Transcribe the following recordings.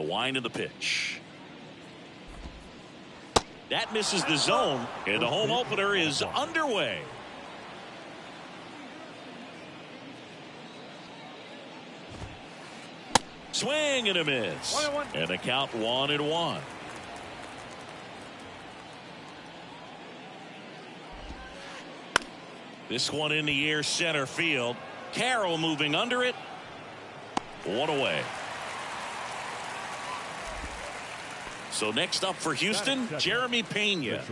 The wind of the pitch. That misses the zone, and the home opener is underway. Swing and a miss. And the count 1-1. This one in the air center field. Carroll moving under it. One away. So next up for Houston, Jeremy Pena.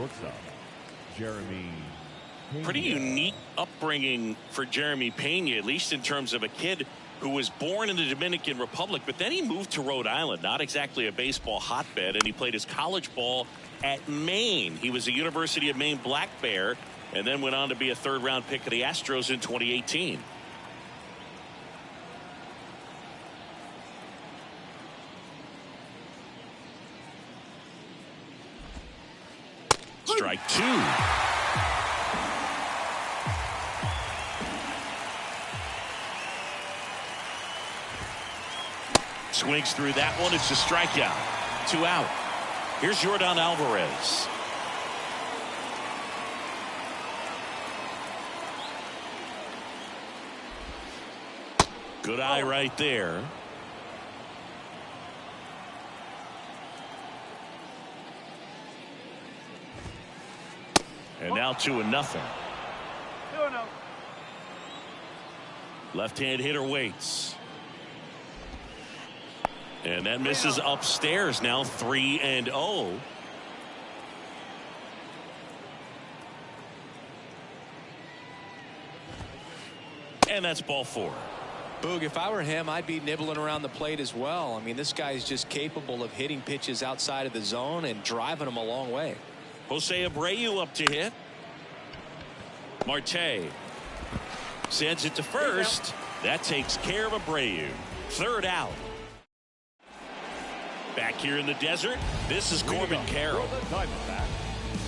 Pretty unique upbringing for Jeremy Pena, at least in terms of a kid who was born in the Dominican Republic, but then he moved to Rhode Island, not exactly a baseball hotbed, and he played his college ball at Maine. He was a University of Maine Black Bear, and then went on to be a third-round pick of the Astros in 2018. Strike two. Swings through that one. It's a strikeout. 2 out. Here's Yordan Alvarez. Good eye right there. And now 2-0. Left-hand hitter waits. And that misses upstairs. Now 3-0. And that's ball 4. Boog, if I were him, I'd be nibbling around the plate as well. I mean, this guy's just capable of hitting pitches outside of the zone and driving them a long way. Jose Abreu up to hit. Marte sends it to first. That takes care of Abreu. 3rd out. Back here in the desert, this is Corbin Carroll.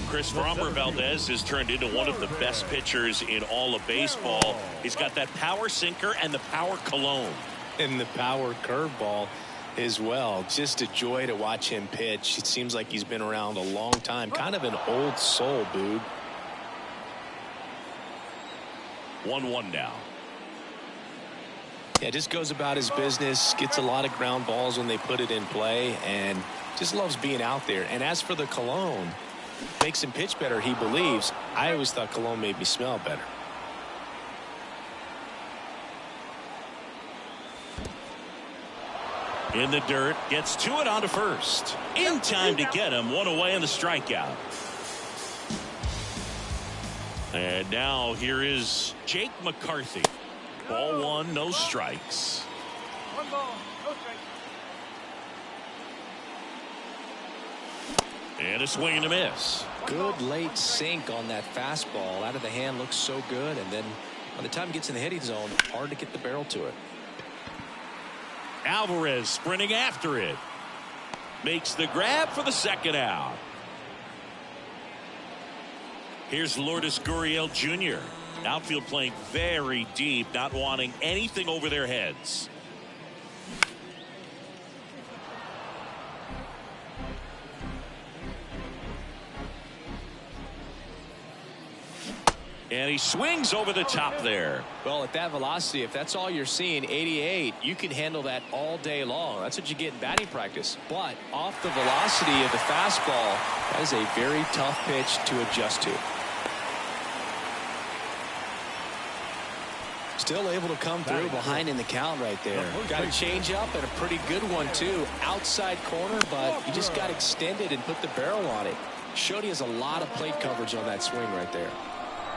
Chris Framber Valdez has turned into one of the best pitchers in all of baseball. He's got that power sinker and the power cologne. And the power curveball as well. Just a joy to watch him pitch. It seems like he's been around a long time. Kind of an old soul, Boog. 1-1 now. Yeah, just goes about his business, gets a lot of ground balls when they put it in play, and just loves being out there. And as for the cologne, makes him pitch better, he believes. I always thought cologne made me smell better. In the dirt, gets to it onto first. In time to get him. 1 away on the strikeout. And now here is Jake McCarthy. Ball 1, no strikes. 1 ball, no strikes. And a swing and a miss. Good late sink on that fastball. Out of the hand, looks so good. And then by the time it gets in the hitting zone, hard to get the barrel to it. Alvarez sprinting after it. Makes the grab for the 2nd out. Here's Lourdes Gurriel Jr. Outfield playing very deep, not wanting anything over their heads. And he swings over the top there. Well, at that velocity, if that's all you're seeing, 88, you can handle that all day long. That's what you get in batting practice. But off the velocity of the fastball, that is a very tough pitch to adjust to. Still able to come through behind in the count right there. Got a change up and a pretty good one too. Outside corner, but he just got extended and put the barrel on it. Showed he has a lot of plate coverage on that swing right there.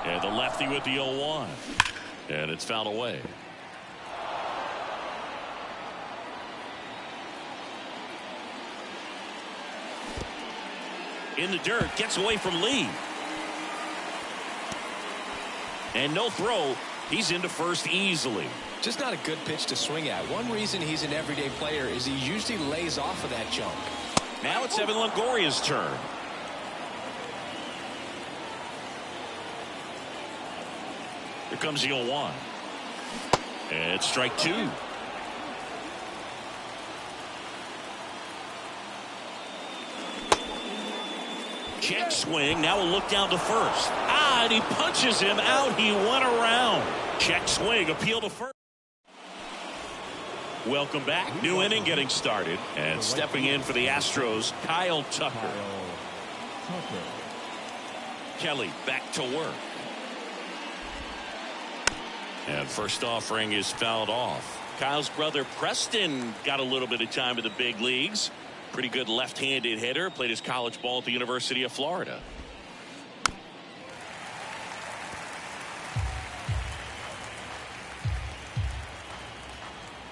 And the lefty with the 0-1. And it's fouled away. In the dirt, gets away from Lee. And no throw. He's into first easily. Just not a good pitch to swing at. One reason he's an everyday player is he usually lays off of that jump. Now it's Evan Longoria's turn. Here comes the 0-1. And it's strike 2. Check swing. Now a look down to first. And he punches him out. He went around. Check swing. Appeal to first. Welcome back. New inning getting started. And stepping in for the Astros, Kyle Tucker. Kelly back to work. And first offering is fouled off. Kyle's brother Preston got a little bit of time in the big leagues. Pretty good left-handed hitter. Played his college ball at the University of Florida.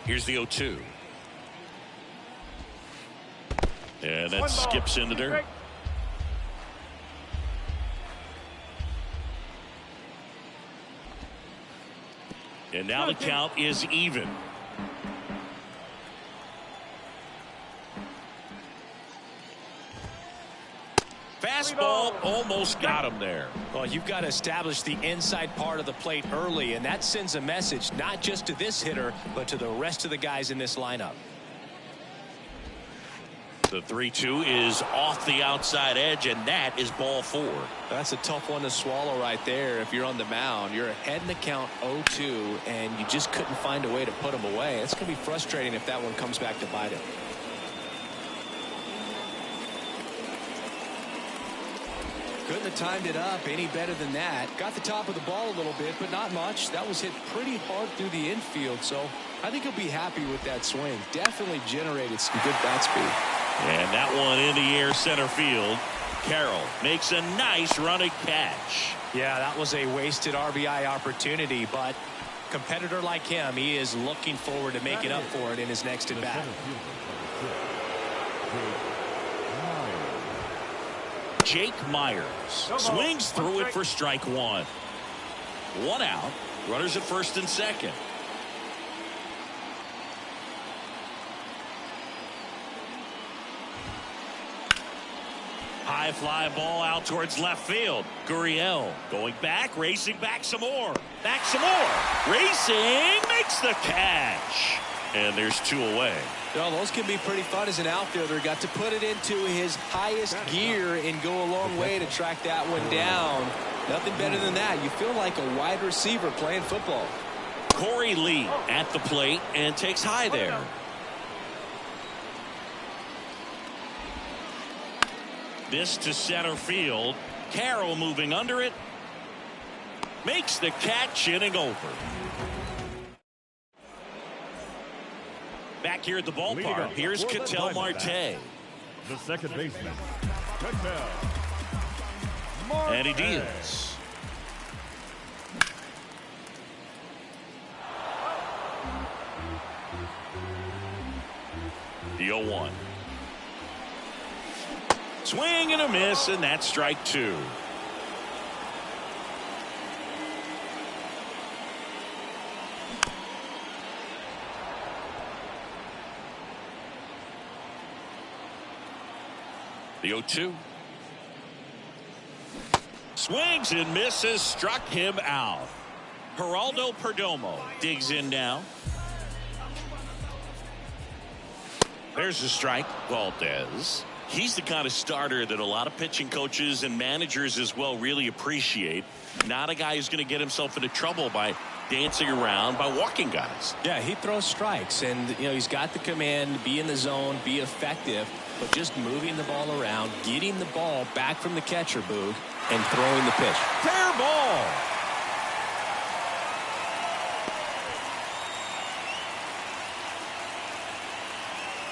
Here's the 0-2. And that skips into dirt. And now the count is even. Fastball almost got him there. Well, you've got to establish the inside part of the plate early, and that sends a message not just to this hitter, but to the rest of the guys in this lineup. The 3-2 is off the outside edge, and that is ball 4. That's a tough one to swallow right there. If you're on the mound, you're ahead in the count 0-2, and you just couldn't find a way to put him away. It's going to be frustrating if that one comes back to bite him. Couldn't have timed it up any better than that. Got the top of the ball a little bit, but not much. That was hit pretty hard through the infield, so I think he'll be happy with that swing. Definitely generated some good bat speed. And that one in the air center field. Carroll makes a nice running catch. Yeah, that was a wasted RBI opportunity, but competitor like him, he is looking forward to making up for it in his next at bat. Jake Myers swings through it for strike 1. 1 out. Runners at first and second. High fly ball out towards left field. Gurriel going back, racing back some more. Back some more. Racing, makes the catch. And there's 2 away. Well, those can be pretty fun as an outfielder. Got to put it into his highest gear and go a long way to track that one down. Nothing better than that. You feel like a wide receiver playing football. Corey Lee at the plate and takes high there. This to center field. Carroll moving under it. Makes the catch, inning over. Back here at the ballpark, here's Ketel Marte. The second baseman, And he deals. The 0-1. Swing and a miss, and that's strike 2. The 0-2. Swings and misses, struck him out. Geraldo Perdomo digs in now. There's a strike. Valdez. He's the kind of starter that a lot of pitching coaches and managers as well really appreciate. Not a guy who's going to get himself into trouble by dancing around, by walking guys. Yeah, he throws strikes, and he's got the command, be in the zone, be effective, but just moving the ball around, getting the ball back from the catcher, Boog, and throwing the pitch. Fair ball.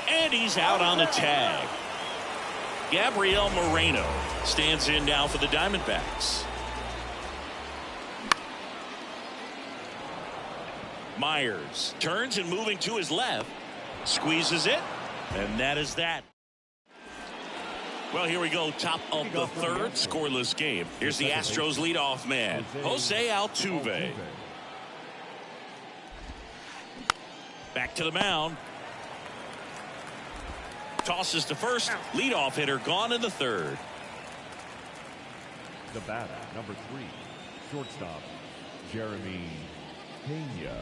And he's out on the tag. Gabriel Moreno stands in now for the Diamondbacks. Myers turns and moving to his left. Squeezes it. And that is that. Well, here we go. Top of the third. Scoreless game. Here's the Astros leadoff man, Jose Altuve. Back to the mound. Tosses to first. Leadoff hitter gone in the third. The batter, number 3, shortstop, Jeremy Pena.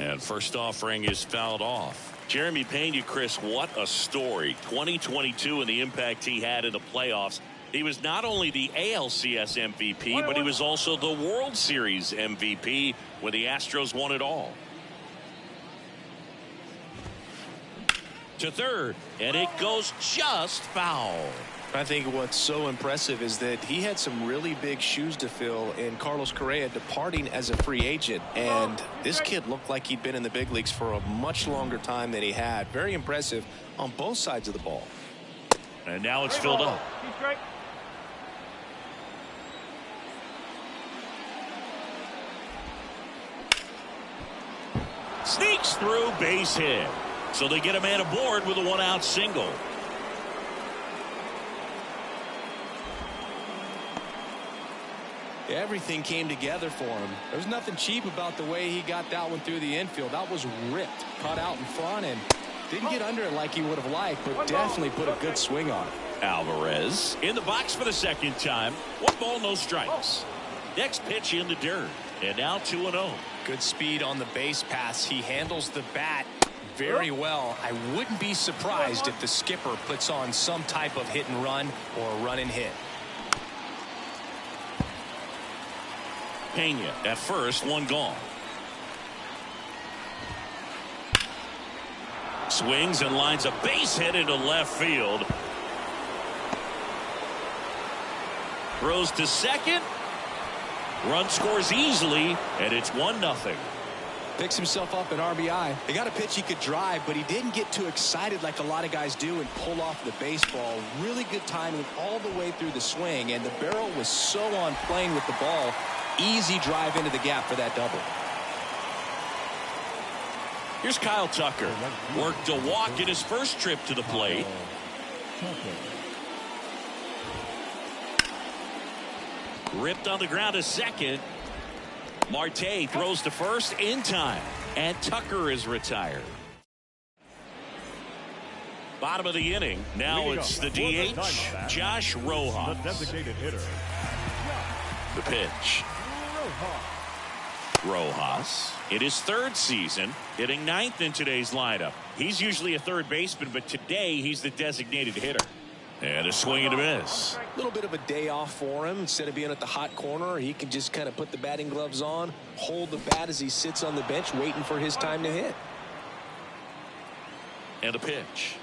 And first offering is fouled off. Jeremy Pena, Chris, what a story. 2022 and the impact he had in the playoffs. He was not only the ALCS MVP, but he was also the World Series MVP when the Astros won it all. To third, and it goes just foul. I think what's so impressive is that he had some really big shoes to fill in Carlos Correa departing as a free agent. And this kid looked like he'd been in the big leagues for a much longer time than he had. Very impressive on both sides of the ball. And now it's filled up. Sneaks through, base hit. So they get a man aboard with a one-out single. Everything came together for him. There's nothing cheap about the way he got that one through the infield. That was ripped, caught out in front, and didn't get under it like he would have liked, but definitely put a good swing on it. Alvarez in the box for the second time. 1 ball, no strikes. Next pitch in the dirt. And now 2-0. Good speed on the base pass. He handles the bat very well. I wouldn't be surprised if the skipper puts on some type of hit and run or a run and hit. Pena at first, 1 gone. Swings and lines a base hit into left field. Throws to second. Run scores easily, and it's 1-0. Picks himself up an RBI. They got a pitch he could drive, but he didn't get too excited like a lot of guys do and pull off the baseball. Really good timing all the way through the swing, and the barrel was so on plane with the ball. Easy drive into the gap for that double. Here's Kyle Tucker. Worked a walk in his first trip to the plate. Ripped on the ground to second. Marte throws to first in time. And Tucker is retired. Bottom of the inning. Now it's the DH, Josh Rojas. The designated hitter. The pitch. Rojas in his 3rd season, hitting 9th in today's lineup. He's usually a third baseman, but today he's the designated hitter. And a swing and a miss. A little bit of a day off for him. Instead of being at the hot corner, he can just kind of put the batting gloves on, hold the bat as he sits on the bench waiting for his time to hit. And a pitch.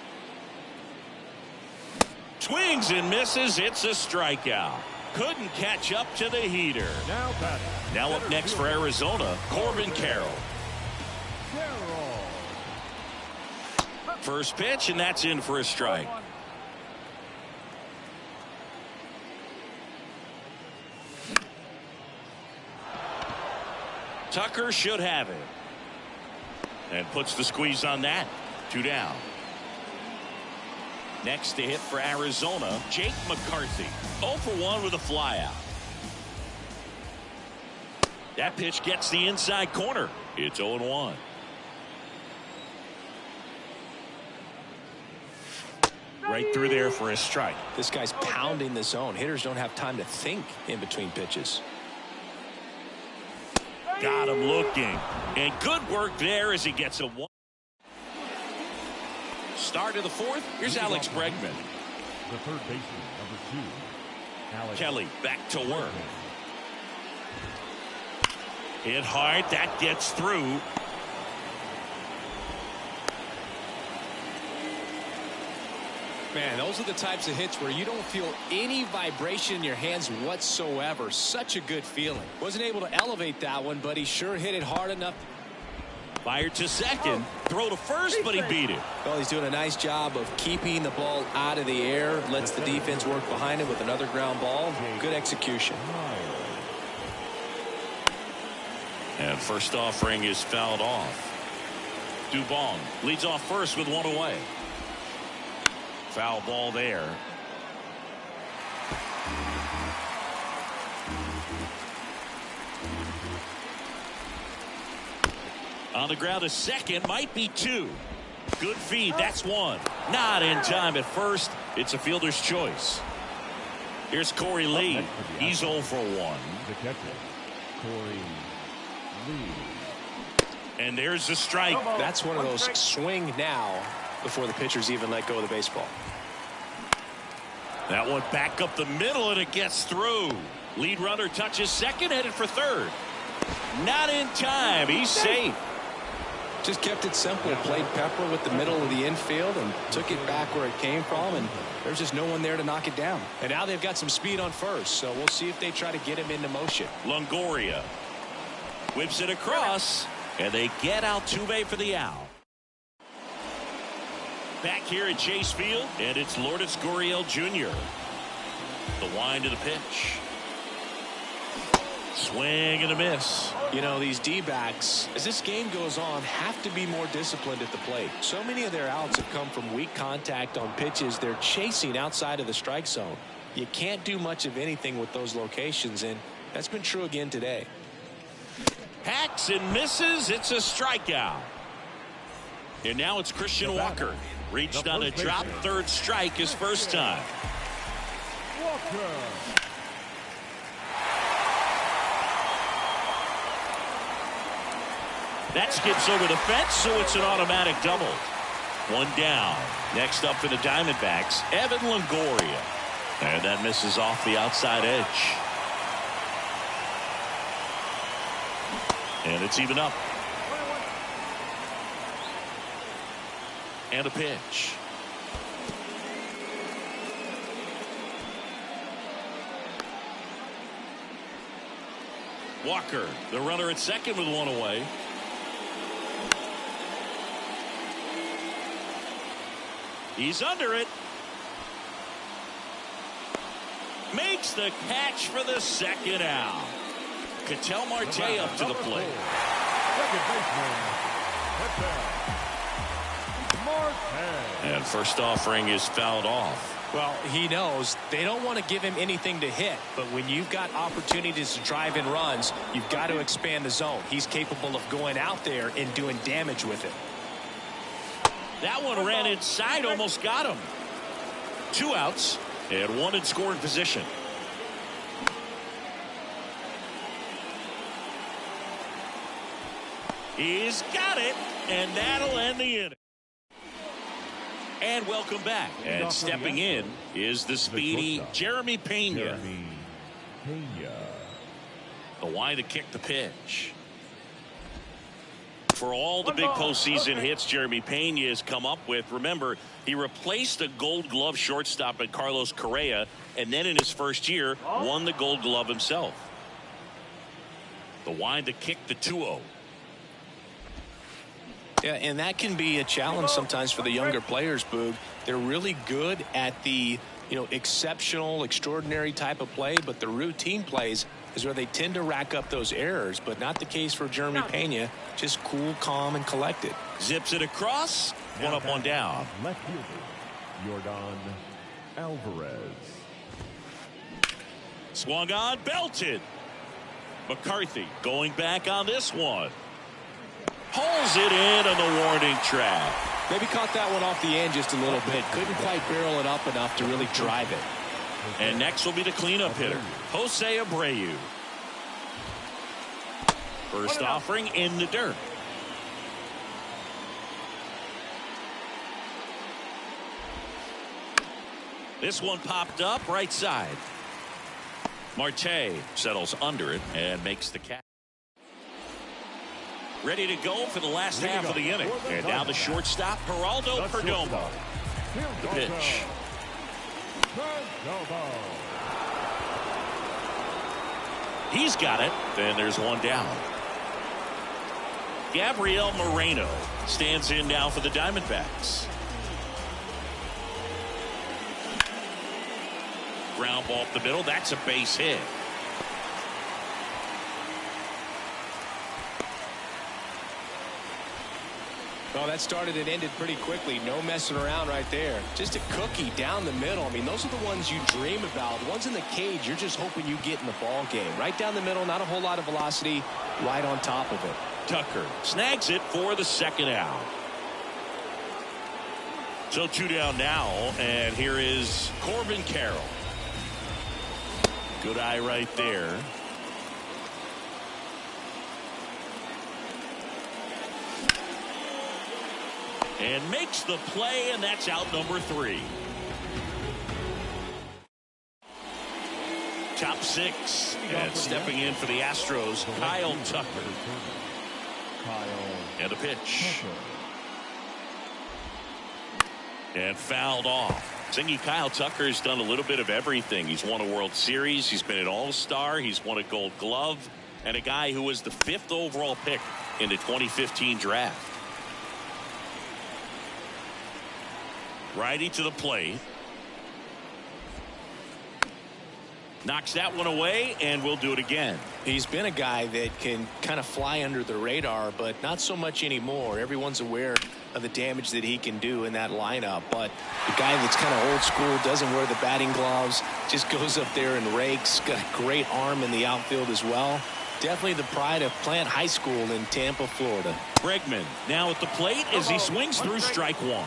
Swings and misses. It's a strikeout. Couldn't catch up to the heater. Now up next for Arizona, Corbin Carroll. First pitch, and that's in for a strike. Tucker should have it. And puts the squeeze on that. 2 down. Next to hit for Arizona, Jake McCarthy. 0 for 1 with a flyout. That pitch gets the inside corner. It's 0-1. Right through there for a strike. This guy's pounding the zone. Hitters don't have time to think in between pitches. Got him looking. And good work there as he gets a 1. Start of the 4th. Here's Alex Bregman. The third baseman, number 2. Alex Kelly back to work. Hit hard. That gets through. Man, those are the types of hits where you don't feel any vibration in your hands whatsoever. Such a good feeling. Wasn't able to elevate that one, but he sure hit it hard enough. Fired to second. Throw to first, but he beat it. Well, he's doing a nice job of keeping the ball out of the air. Lets the defense work behind him with another ground ball. Good execution. And first offering is fouled off. Dubon leads off first with 1 away. Foul ball there. On the ground to second, might be 2. Good feed, that's 1. Not in time at first. It's a fielder's choice. Here's Corey Lee. He's 0 for 1. The catcher, Corey Lee. And there's the strike. That's one of those swing now before the pitchers even let go of the baseball. That one back up the middle, and it gets through. Lead runner touches second, headed for third. Not in time. He's safe. Just kept it simple. Played pepper with the middle of the infield and took it back where it came from, and there's just no one there to knock it down. And now they've got some speed on first, so we'll see if they try to get him into motion. Longoria whips it across, and they get Altuve for the out. Back here at Chase Field, and it's Lourdes Gurriel Jr. The wind of the pitch. Swing and a miss. You know, these D-backs, as this game goes on, have to be more disciplined at the plate. So many of their outs have come from weak contact on pitches they're chasing outside of the strike zone. You can't do much of anything with those locations, and that's been true again today. Hacks and misses. It's a strikeout. And now it's Christian Walker. Reached on a drop, third strike his first time. Walker. That skips over the fence, so it's an automatic double. One down. Next up for the Diamondbacks, Evan Longoria. And that misses off the outside edge. And it's even up. And a pitch. Walker, the runner at second with one away. He's under it. Makes the catch for the second out. Ketel Marte up to the plate. Second baseman, Marte. And first offering is fouled off. Well, he knows they don't want to give him anything to hit, but when you've got opportunities to drive in runs, you've got to expand the zone. He's capable of going out there and doing damage with it. That one ran inside, almost got him. Two outs and one in scoring position. He's got it, and that'll end the inning. And welcome back. And stepping in is the speedy Jeremy Pena. The wind to kick the pitch. For all the big postseason hits Jeremy Pena has come up with, remember, he replaced a Gold Glove shortstop at Carlos Correa, and then in his first year, won the Gold Glove himself. The wind to kick the 2-0. Yeah, and that can be a challenge sometimes for the younger players, Boog. They're really good at the, exceptional, extraordinary type of play, but the routine plays is where they tend to rack up those errors, but not the case for Jeremy Pena. Just cool, calm, and collected. Zips it across. One up, one down. Left fielder, Yordan Alvarez. Swung on, belted. McCarthy going back on this one. Pulls it in on the warning track. Maybe caught that one off the end just a little bit. Couldn't quite barrel it up enough to really drive it. And next will be the cleanup hitter, Jose Abreu. First offering in the dirt. This one popped up right side. Marte settles under it and makes the catch. Ready to go for the last half of the inning. And now the shortstop, Geraldo Perdomo. The pitch. He's got it. Then there's one down. Gabriel Moreno stands in now for the Diamondbacks. Ground ball up the middle. That's a base hit. Well, that started and ended pretty quickly. No messing around right there. Just a cookie down the middle. I mean, those are the ones you dream about. The ones in the cage, you're just hoping you get in the ball game. Right down the middle, not a whole lot of velocity, right on top of it. Tucker snags it for the second out. So two down now, and here is Corbin Carroll. Good eye right there. And makes the play, and that's out number 3. Top 6. And stepping in for the Astros, Kyle Tucker. And a pitch. And fouled off. Thingy Kyle Tucker's done a little bit of everything. He's won a World Series. He's been an All-Star. He's won a Gold Glove. And a guy who was the 5th overall pick in the 2015 draft. Righty to the plate. Knocks that one away, and we'll do it again. He's been a guy that can kind of fly under the radar, but not so much anymore. Everyone's aware of the damage that he can do in that lineup. But the guy that's kind of old school, doesn't wear the batting gloves, just goes up there and rakes. Got a great arm in the outfield as well. Definitely the pride of Plant High School in Tampa, Florida. Bregman now at the plate as he swings through strike 1.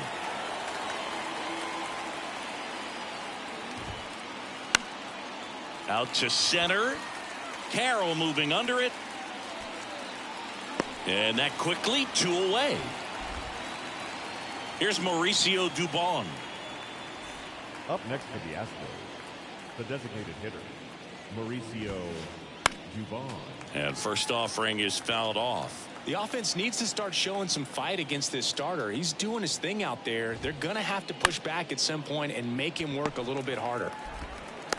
Out to center. Carroll moving under it. And that quickly 2 away. Here's Mauricio Dubon. Up next for the Astros, the designated hitter, Mauricio Dubon. And first offering is fouled off. The offense needs to start showing some fight against this starter. He's doing his thing out there. They're going to have to push back at some point and make him work a little bit harder.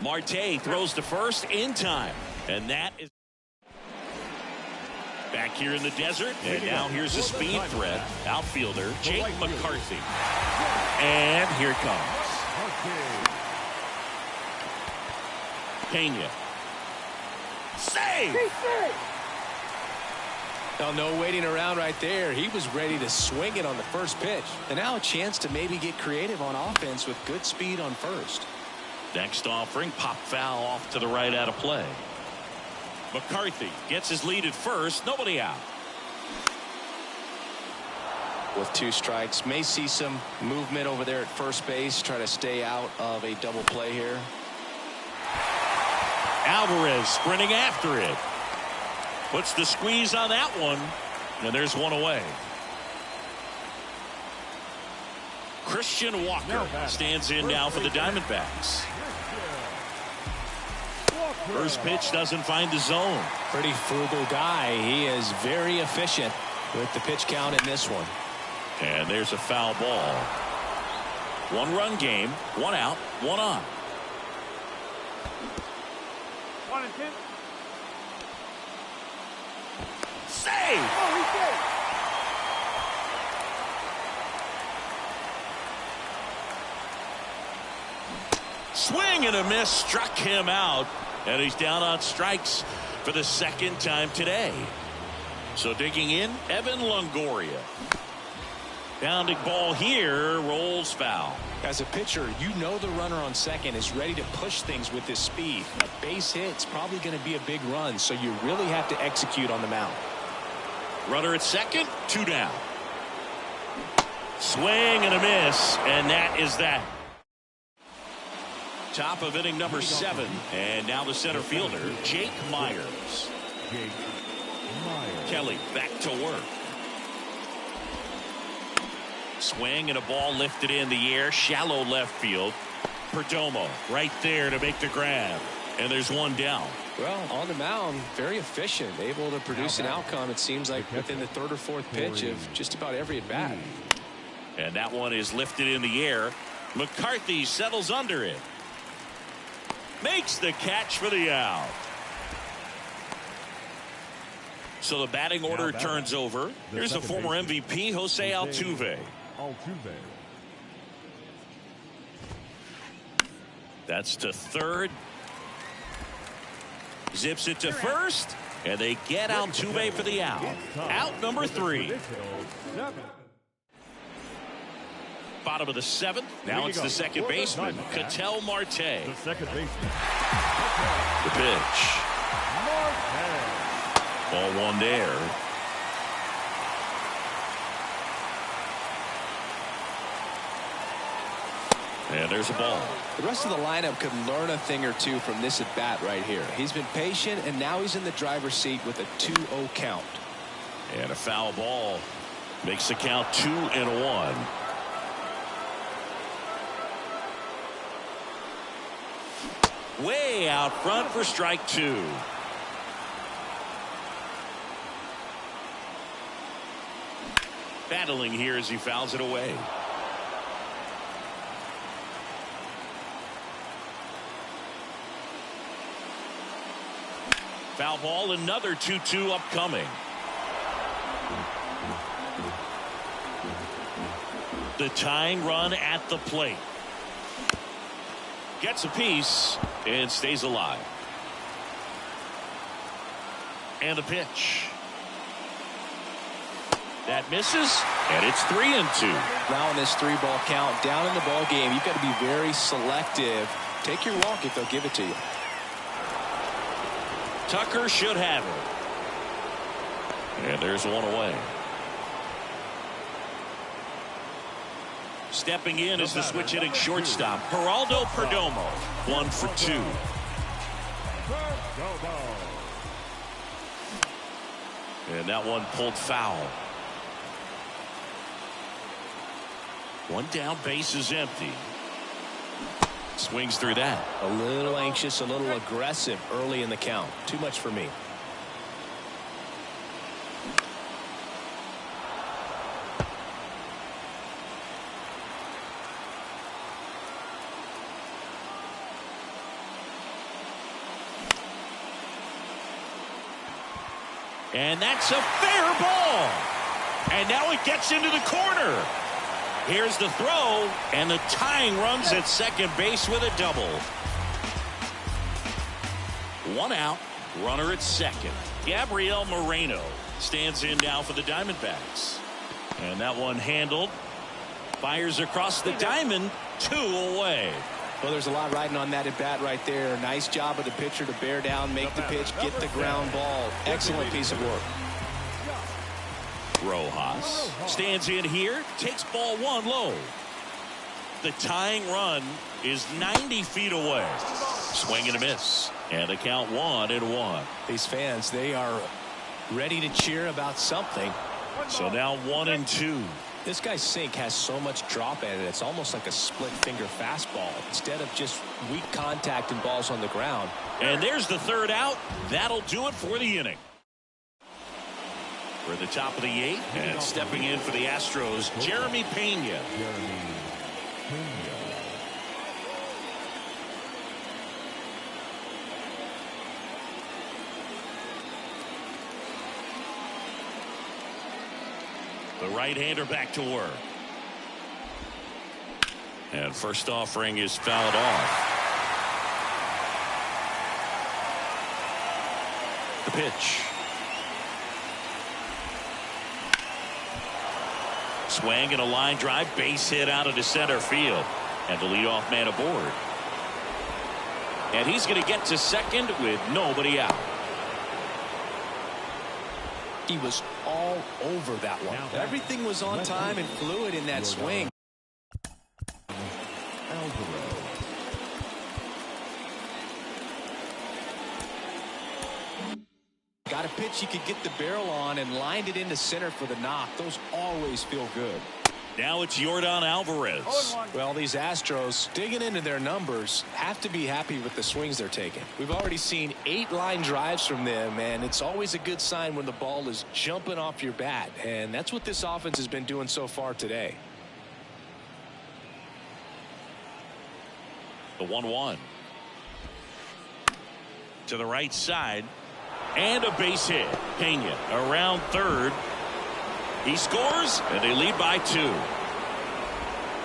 Marte throws to first in time. And that is back here in the desert. And now here's a speed threat. Outfielder Jake McCarthy. And here it comes. Pena. Save! Now, no waiting around right there. He was ready to swing it on the first pitch. And now a chance to maybe get creative on offense with good speed on first. Next offering, pop foul off to the right out of play. McCarthy gets his lead at first. Nobody out. With 2 strikes, may see some movement over there at first base. Try to stay out of a double play here. Alvarez sprinting after it. Puts the squeeze on that one. And there's 1 away. Christian Walker stands in now for the Diamondbacks. First pitch doesn't find the zone. Pretty frugal guy. He is very efficient with the pitch count in this one. And there's a foul ball. 1-run game, 1 out, 1 on. 1-10. Save! Oh, he's dead. Swing and a miss, struck him out. And he's down on strikes for the 2nd time today. So digging in, Evan Longoria. Bounding ball here, rolls foul. As a pitcher, you know the runner on second is ready to push things with his speed. A base hit's probably going to be a big run, so you really have to execute on the mound. Runner at second, 2 down. Swing and a miss, and that is that. Top of inning number 7, and now the center fielder, Jake Myers. Kelly back to work. Swing and a ball lifted in the air, shallow left field. Perdomo right there to make the grab, and there's 1 down. Well, on the mound, very efficient, able to produce an outcome, it seems like, within the 3rd or 4th pitch of just about every at bat. And that one is lifted in the air. McCarthy settles under it. Makes the catch for the out. So the batting order turns over. Here's the former MVP, Jose Altuve. That's to third. Zips it to first. And they get Altuve for the out. Out number 3. Bottom of the 7th. Now it's the second baseman, Ketel Marte. The second baseman. The pitch. Ball 1 there. And there's a ball. The rest of the lineup could learn a thing or two from this at bat right here. He's been patient, and now he's in the driver's seat with a 2-0 count. And a foul ball. Makes the count 2-1. Way out front for strike 2. Battling here as he fouls it away. Foul ball, another 2-2 upcoming. The tying run at the plate. Gets a piece and stays alive. And a pitch. That misses, and it's 3-2. Now in this 3-ball count, down in the ball game, you've got to be very selective. Take your walk if they'll give it to you. Tucker should have it. And there's one away. Stepping in is the switch hitting shortstop, Geraldo Perdomo. 1 for 2. And that one pulled foul. One down, base is empty. Swings through that. A little anxious, a little aggressive early in the count. Too much for me. And that's a fair ball. And now it gets into the corner. Here's the throw, and the tying runs at second base with a double. 1 out, runner at second. Gabriel Moreno stands in now for the Diamondbacks. And that one handled. Fires across the diamond, 2 away. Well, there's a lot riding on that at bat right there. Nice job of the pitcher to bear down, make the pitch, get the ground ball. Excellent piece of work. Rojas stands in here, takes ball 1 low. The tying run is 90 feet away. Swing and a miss. And the count 1-1. These fans, they are ready to cheer about something. So now 1-2. This guy's sink has so much drop at it. It's almost like a split finger fastball instead of just weak contact and balls on the ground. And there's the 3rd out. That'll do it for the inning. We're at the top of the 8th, and stepping in for the Astros, Jeremy Pena. The right-hander back to work. And first offering is fouled off. The pitch. Swing and a line drive, base hit out into center field. And the leadoff man aboard. And he's going to get to second with nobody out. He was all over that one. Everything was on time and fluid in that swing. Got a pitch he could get the barrel on and lined it into center for the knock. Those always feel good. Now it's Yordan Alvarez. Well, these Astros, digging into their numbers, have to be happy with the swings they're taking. We've already seen 8 line drives from them, and it's always a good sign when the ball is jumping off your bat. And that's what this offense has been doing so far today. The 1-1. To the right side. And a base hit. Pena around third. He scores, and they lead by 2.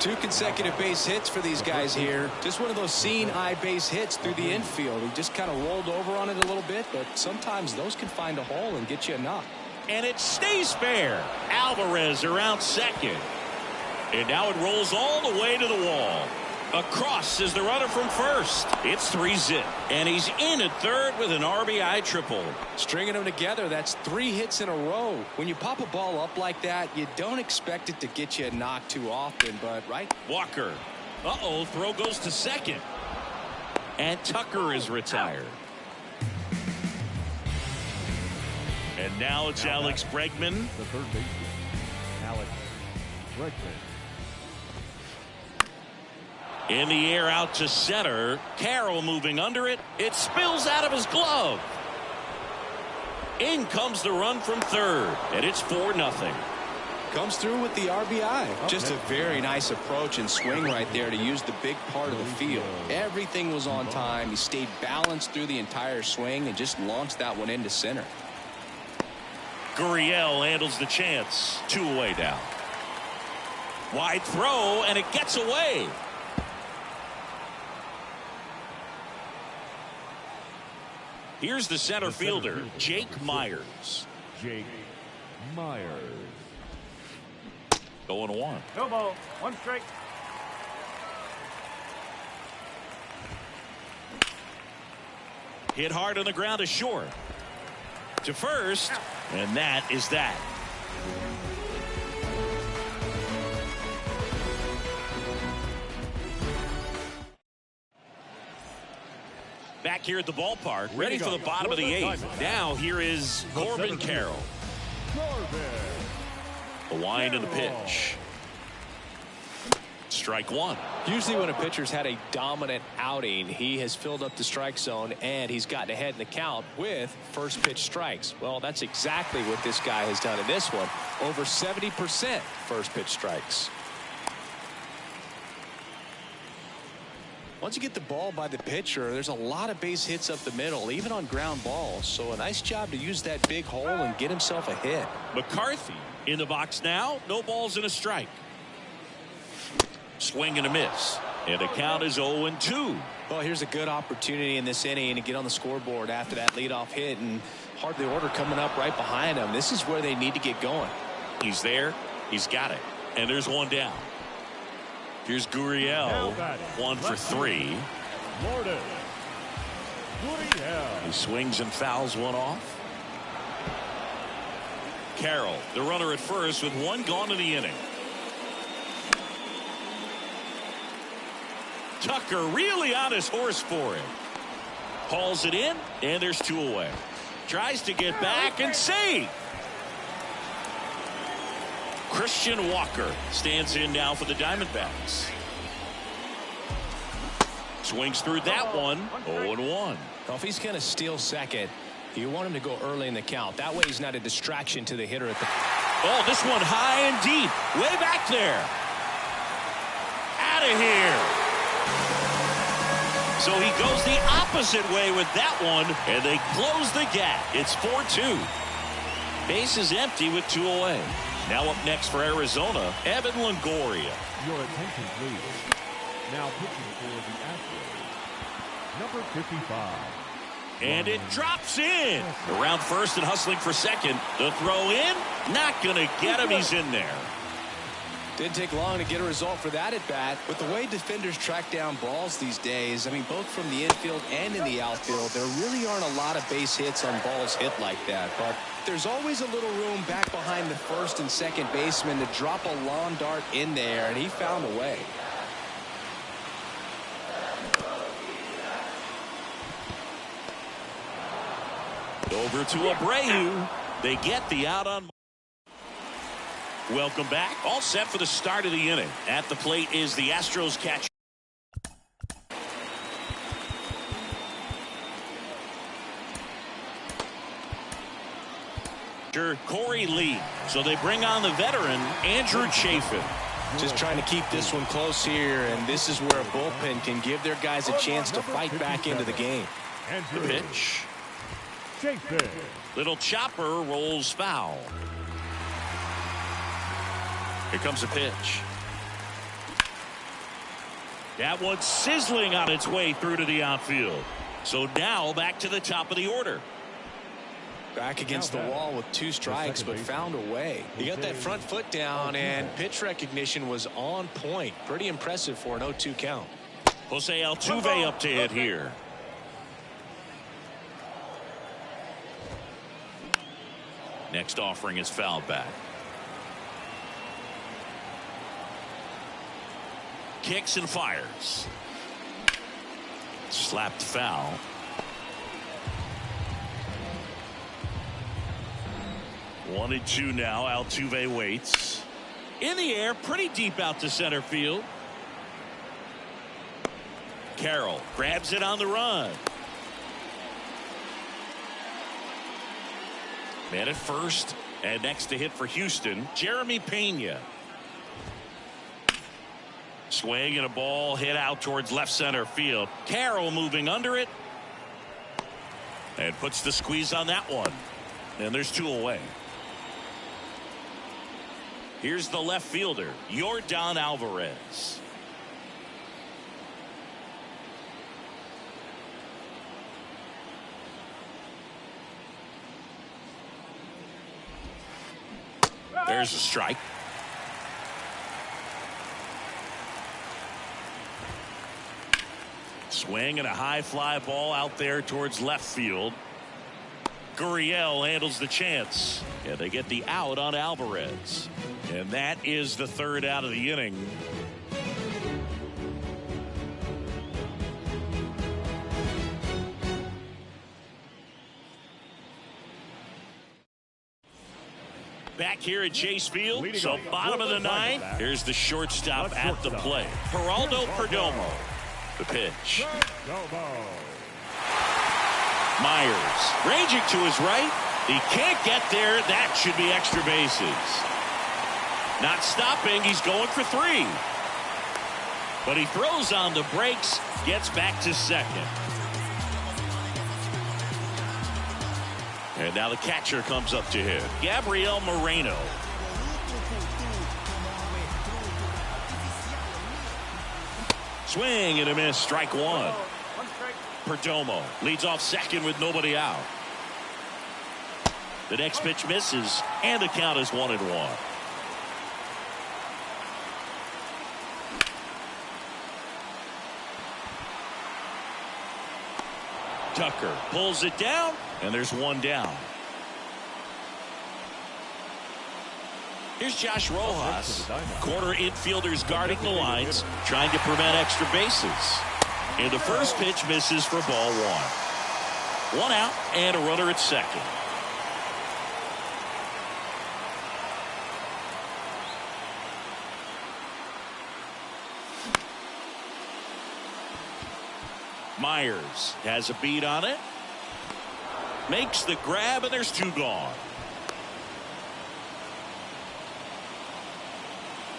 2 consecutive base hits for these guys here. Just one of those seeing eye base hits through the infield. He just kind of rolled over on it a little bit, but sometimes those can find a hole and get you a knock. And it stays fair. Alvarez around second. And now it rolls all the way to the wall. Across is the runner from first. It's 3-zip. And he's in at third with an RBI triple. Stringing them together, that's 3 hits in a row. When you pop a ball up like that, you don't expect it to get you a knock too often, but right? Walker. Throw goes to second. And Tucker is retired. And now it's Alex Bregman. The third baseman, Breakfast. In the air out to center. Carroll moving under it. It spills out of his glove. In comes the run from third, and it's 4-0. Comes through with the RBI. Just a very nice approach and swing right there to use the big part of the field. Everything was on time. He stayed balanced through the entire swing and just launched that one into center. Gurriel handles the chance. 2 away now. Wide throw, and it gets away. Here's the center fielder, Jake Myers. Jake Myers. Going 1. No ball. 1 strike. Hit hard on the ground to short. To first, and that is that. Back here at the ballpark, ready for the bottom of the 8th. Now here is Corbin Carroll. The wind and the pitch. Strike 1. Usually when a pitcher's had a dominant outing, he has filled up the strike zone and he's gotten ahead in the count with first pitch strikes. Well, that's exactly what this guy has done in this one. Over 70% first pitch strikes. Once you get the ball by the pitcher, there's a lot of base hits up the middle, even on ground balls. So a nice job to use that big hole and get himself a hit. McCarthy in the box now. No balls and a strike. Swing and a miss. And the count is 0-2. Well, here's a good opportunity in this inning to get on the scoreboard after that leadoff hit, and hardly order coming up right behind him. This is where they need to get going. He's there. He's got it. And there's 1 down. Here's Gurriel. 1 for 3. Gurriel. He swings and fouls 1 off. Carroll, the runner at first with 1 gone in the inning. Tucker really on his horse for it. Hauls it in, and there's 2 away. Tries to get back and save. Christian Walker stands in now for the Diamondbacks. Swings through that one. 0-1. Well, if he's going to steal second, you want him to go early in the count. That way he's not a distraction to the hitter at the... Oh, this one high and deep. Way back there. Out of here. So he goes the opposite way with that one, and they close the gap. It's 4-2. Base is empty with 2 away. Now up next for Arizona, Evan Longoria. Your attention, please. Now pitching for the Astros, number 55. And it drops in. Around first and hustling for second. The throw in. Not going to get him. He's in there. Didn't take long to get a result for that at bat. With the way defenders track down balls these days, I mean, both from the infield and in the outfield, there really aren't a lot of base hits on balls hit like that. But there's always a little room back behind the first and second baseman to drop a lawn dart in there, and he found a way. Over to Abreu. They get the out on. Welcome back. All set for the start of the inning. At the plate is the Astros catcher. Corey Lee. So they bring on the veteran, Andrew Chafin. Just trying to keep this one close here, and this is where a bullpen can give their guys a chance to fight back into the game. The pitch. Little chopper rolls foul. Here comes a pitch. That one's sizzling on its way through to the outfield. So now back to the top of the order. Back against the wall with 2 strikes, but found a way. He got that front foot down, and pitch recognition was on point. Pretty impressive for an 0-2 count. Jose Altuve up to hit here. Next offering is fouled back. Kicks and fires. Slapped foul. One and two now. Altuve waits. In the air, pretty deep out to center field. Carroll grabs it on the run. Man at first, and next to hit for Houston, Jeremy Pena. Swing and a ball hit out towards left center field. Carroll moving under it. And puts the squeeze on that one. And there's 2 away. Here's the left fielder, Yordan Alvarez. There's a strike. Swing and a high fly ball out there towards left field. Gurriel handles the chance. And they get the out on Alvarez. And that is the 3rd out of the inning. Back here at Chase Field, so bottom of the 9th. Here's the shortstop at the plate, Geraldo Perdomo. The pitch. Myers ranging to his right. He can't get there. That should be extra bases. Not stopping. He's going for 3. But he throws on the brakes. Gets back to second. And now the catcher comes up to him, Gabriel Moreno. Swing and a miss, strike 1. Perdomo leads off second with nobody out. The next pitch misses, and the count is 1-1. Tucker pulls it down, and there's 1 down. Here's Josh Rojas. Corner infielders guarding the lines, trying to prevent extra bases. And the first pitch misses for ball 1. 1 out and a runner at second. Myers has a beat on it. Makes the grab, and there's 2 gone.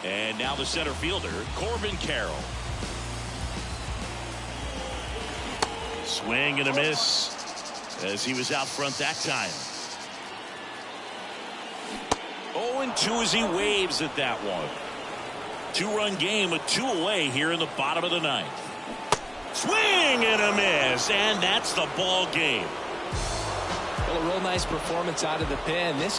And now the center fielder, Corbin Carroll. Swing and a miss as he was out front that time. 0-2 as he waves at that one. 2-run game with 2 away here in the bottom of the 9th. Swing and a miss, and that's the ball game. Well, a real nice performance out of the pen. This